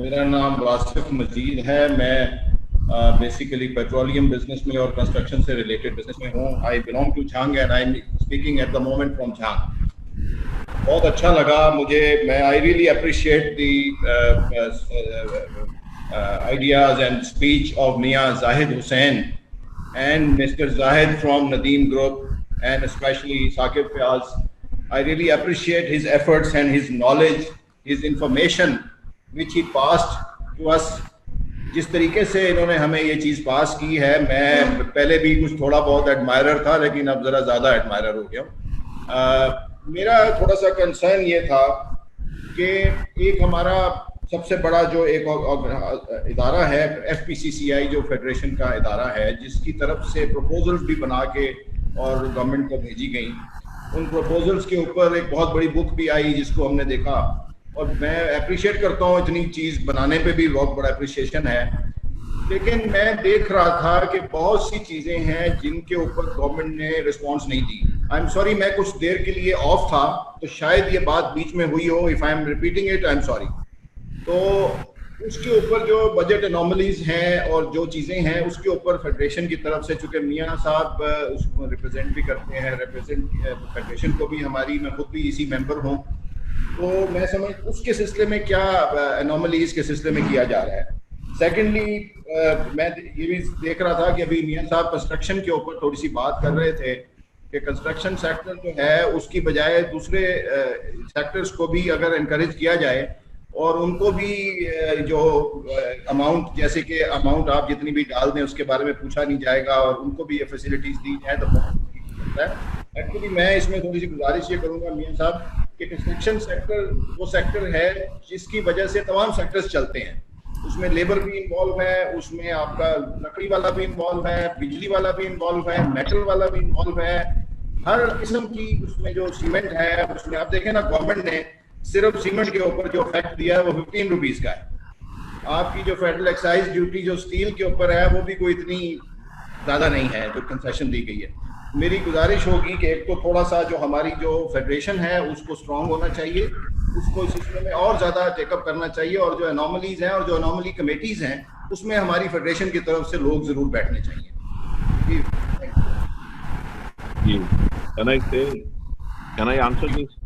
मेरा नाम वासिफ मजीद है। मैं बेसिकली पेट्रोलियम बिजनेस में और कंस्ट्रक्शन से रिलेटेड बिजनेस में हूँ। I belong to Jhang and I am speaking at the moment from Jhang. बहुत अच्छा लगा मुझे। मैं I really appreciate the ideas and speech of Mia Zahid Hussain and Mr. Zahid from Nadeem Group and especially Saqib Fayaz. I really appreciate his efforts and his knowledge, his information which he passed to us. जिस तरीके से इन्होंने हमें ये चीज़ पास की है, मैं पहले भी कुछ थोड़ा बहुत एडमायरर था लेकिन अब ज़रा ज़्यादा एडमायरर हो गया। मेरा थोड़ा सा कंसर्न ये था कि एक हमारा सबसे बड़ा जो एक इदारा है FPCCI, जो फेडरेशन का इदारा है, जिसकी तरफ से प्रपोजल्स भी बना के और गवर्नमेंट को भेजी गई, उन प्रपोजल्स के ऊपर एक बहुत बड़ी बुक भी आई जिसको हमने देखा और मैं अप्रिशिएट करता हूँ। इतनी चीज़ बनाने पे भी बहुत बड़ा अप्रिशिएशन है, लेकिन मैं देख रहा था कि बहुत सी चीज़ें हैं जिनके ऊपर गवर्नमेंट ने रिस्पॉन्स नहीं दी। आई एम सॉरी, मैं कुछ देर के लिए ऑफ था तो शायद ये बात बीच में हुई हो। If I am repeating it, I am sorry. तो उसके ऊपर जो बजट एनोमलीज हैं और जो चीज़ें हैं उसके ऊपर फेडरेशन की तरफ से, चूँकि मियाँ साहब उसको रिप्रेजेंट भी करते हैं, फेडरेशन को भी हमारी, मैं खुद भी इसी मेंबर हूँ, तो मैं समझ उसके सिलसिले में क्या एनोमलीज के सिलसिले में किया जा रहा है। सेकेंडली, मैं ये भी देख रहा था कि अभी मियाँ साहब कंस्ट्रक्शन के ऊपर थोड़ी सी बात कर रहे थे कि कंस्ट्रक्शन सेक्टर जो है उसकी बजाय दूसरे सेक्टर्स को भी अगर इनकरेज किया जाए और उनको भी जो अमाउंट, जैसे कि अमाउंट आप जितनी भी डाल दें उसके बारे में पूछा नहीं जाएगा और उनको भी ये फैसिलिटीज दी जाए तो बहुत होता है। एक्चुअली मैं इसमें थोड़ी सी गुजारिश ये करूँगा मियाँ साहब कि कंस्ट्रक्शन सेक्टर वो सेक्टर है जिसकी वजह से तमाम सेक्टर्स चलते हैं। उसमें लेबर भी इन्वॉल्व है, उसमें आपका लकड़ी वाला भी इन्वॉल्व है, बिजली वाला भी इन्वॉल्व है, मेटल वाला भी इन्वॉल्व है, हर किस्म की। उसमें जो सीमेंट है उसमें आप देखें ना, गवर्नमेंट ने सिर्फ सीमेंट के ऊपर जो फैक्ट दिया है वो 15 रुपीज़ का है। आपकी जो फेडरल एक्साइज ड्यूटी जो स्टील के ऊपर है वो भी कोई इतनी ज़्यादा नहीं है जो कंसेशन दी गई है। मेरी गुजारिश होगी कि एक तो थोड़ा सा जो हमारी जो फेडरेशन है उसको स्ट्रांग होना चाहिए, उसको इस सिलसिले में और ज़्यादा टेकअप करना चाहिए, और जो एनोमलीज हैं और जो एनोमली कमेटीज़ हैं उसमें हमारी फेडरेशन की तरफ से लोग ज़रूर बैठने चाहिए। जी, can I answer this?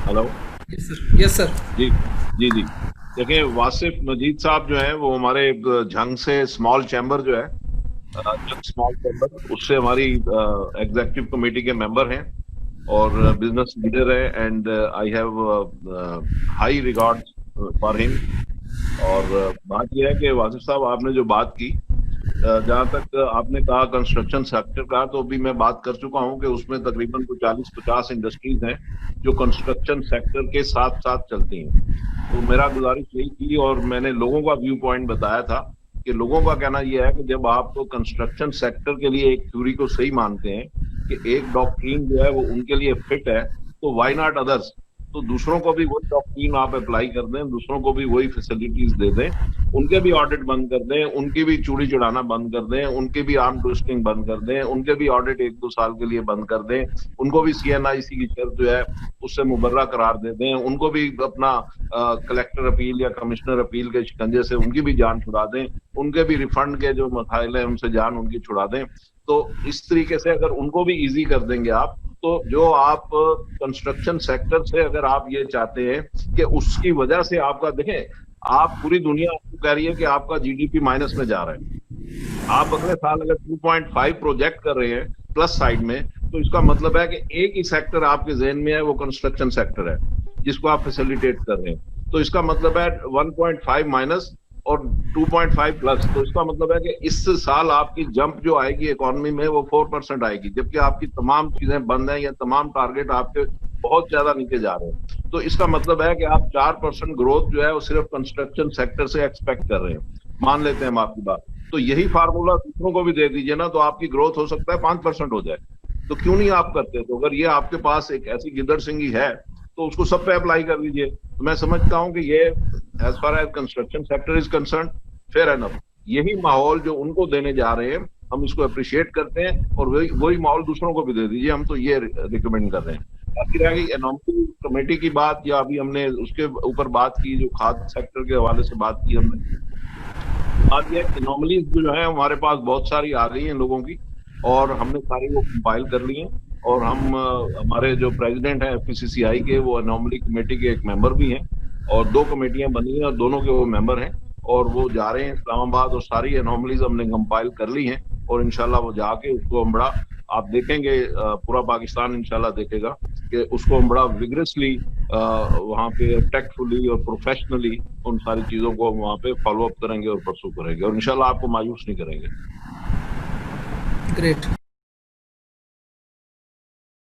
Hello. Yes sir. जी जी जी, देखिए वासिफ मजीद साहब जो है वो हमारे झंग से स्मॉल चैम्बर जो है, स्मॉल चैम्बर, उससे हमारी एग्जीक्यूटिव कमेटी के मेंबर हैं और बिजनेस लीडर है, and I have high regard for him. और बात यह है कि वासिफ साहब आपने जो बात की, जहाँ तक आपने कहा कंस्ट्रक्शन सेक्टर का, तो अभी मैं बात कर चुका हूँ कि उसमें तकरीबन 40-50 इंडस्ट्रीज हैं जो कंस्ट्रक्शन सेक्टर के साथ साथ चलती हैं। तो मेरा गुजारिश यही थी और मैंने लोगों का व्यू पॉइंट बताया था कि लोगों का कहना यह है कि जब आप कंस्ट्रक्शन सेक्टर के लिए एक थ्योरी को सही मानते हैं कि एक डॉक्ट्रिन जो है वो उनके लिए फिट है, तो व्हाई नॉट अदर्स। तो दूसरों को भी वही डॉक्ट्रिन आप अप्लाई कर दें, दूसरों को भी वही फैसिलिटीज दे दें, उनके भी ऑडिट बंद कर दें, उनकी भी चूड़ी चढ़ाना बंद कर दें, उनके भी आर्म ट्विस्टिंग बंद कर दें, उनके भी ऑडिट 1-2 साल के लिए बंद कर दें, उनको भी CNIC की शर्त जो है उससे मुबर्रा करार दे दें, उनको भी अपना कलेक्टर अपील या कमिश्नर अपील के शिकंजे से उनकी भी जान छुड़ा दें, उनके भी रिफंड के जो मसाइल है उनसे जान उनकी छुड़ा दें। तो इस तरीके से अगर उनको भी ईजी कर देंगे आप, तो जो आप कंस्ट्रक्शन सेक्टर से अगर आप ये चाहते हैं कि उसकी वजह से आपका, देखें आप पूरी दुनिया आपको कह रही है कि आपका GDP माइनस में जा रहा है, आप अगले साल अगर 2.5 प्रोजेक्ट कर रहे हैं प्लस साइड में, तो इसका मतलब है कि एक ही सेक्टर आपके ज़हन में है, वो कंस्ट्रक्शन सेक्टर है जिसको आप फैसिलिटेट कर रहे हैं। तो इसका मतलब है 1.5 माइनस और 2.5 प्लस, तो इसका मतलब है कि इस साल आपकी जंप जो आएगी इकोनॉमी में वो 4% आएगी, जबकि आपकी तमाम चीजें बंद हैं या तमाम टारगेट आपके बहुत ज्यादा नीचे जा रहे हैं। तो इसका मतलब है कि आप 4% ग्रोथ जो है वो सिर्फ कंस्ट्रक्शन सेक्टर से एक्सपेक्ट कर रहे हैं, मान लेते हैं हम आपकी बात। तो यही फार्मूला दूसरों को भी दे दीजिए ना, तो आपकी ग्रोथ हो सकता है 5% हो जाए। तो क्यों नहीं आप करते? तो अगर ये आपके पास एक ऐसी गिद्दड़ सिंगी है तो उसको सब पे अप्लाई कर लीजिए। तो मैं समझता हूं कि ये as far as construction sector is concern, fair enough, यही माहौल जो उनको देने जा रहे हैं हम इसको अप्रिशिएट करते हैं, और वही माहौल दूसरों को भी दे दीजिए, हम तो ये रिकमेंड कर रहे हैं। باقی رہ گئی انوملی کمیٹی کی بات، یا ابھی ہم نے اس کے اوپر بات کی جو کھاد سیکٹر کے حوالے سے بات کی ہم نے. بات یہ ہے انوملیز جو ہے ہمارے پاس بہت ساری آ گئی ہیں لوگوں کی، اور ہم نے ساری وہ کمپائل کر لی ہیں. اور ہم ہمارے جو پریزیڈنٹ ہیں FPCCI کے، وہ انوملی کمیٹی کے ایک ممبر بھی ہیں، اور 2 کمیٹیاں بنی ہیں اور دونوں کے وہ ممبر ہیں، اور وہ جا رہے ہیں اسلام آباد، اور ساری انوملیز ہم نے کمپائل کر لی ہیں. اور انشاءاللہ وہ جا کے اس کو ہم بڑا، آپ دیکھیں گے پورا پاکستان انشاءاللہ دیکھے گا کہ اس کو ہم بڑا وگرسلی وہاں پہ ٹیکٹفلی اور پروفیشنلی ان ساری چیزوں کو ہم وہاں پہ فالو اپ کریں گے اور پرسو کریں گے، اور انشاءاللہ آپ کو مایوس نہیں کریں گے. گریٹ.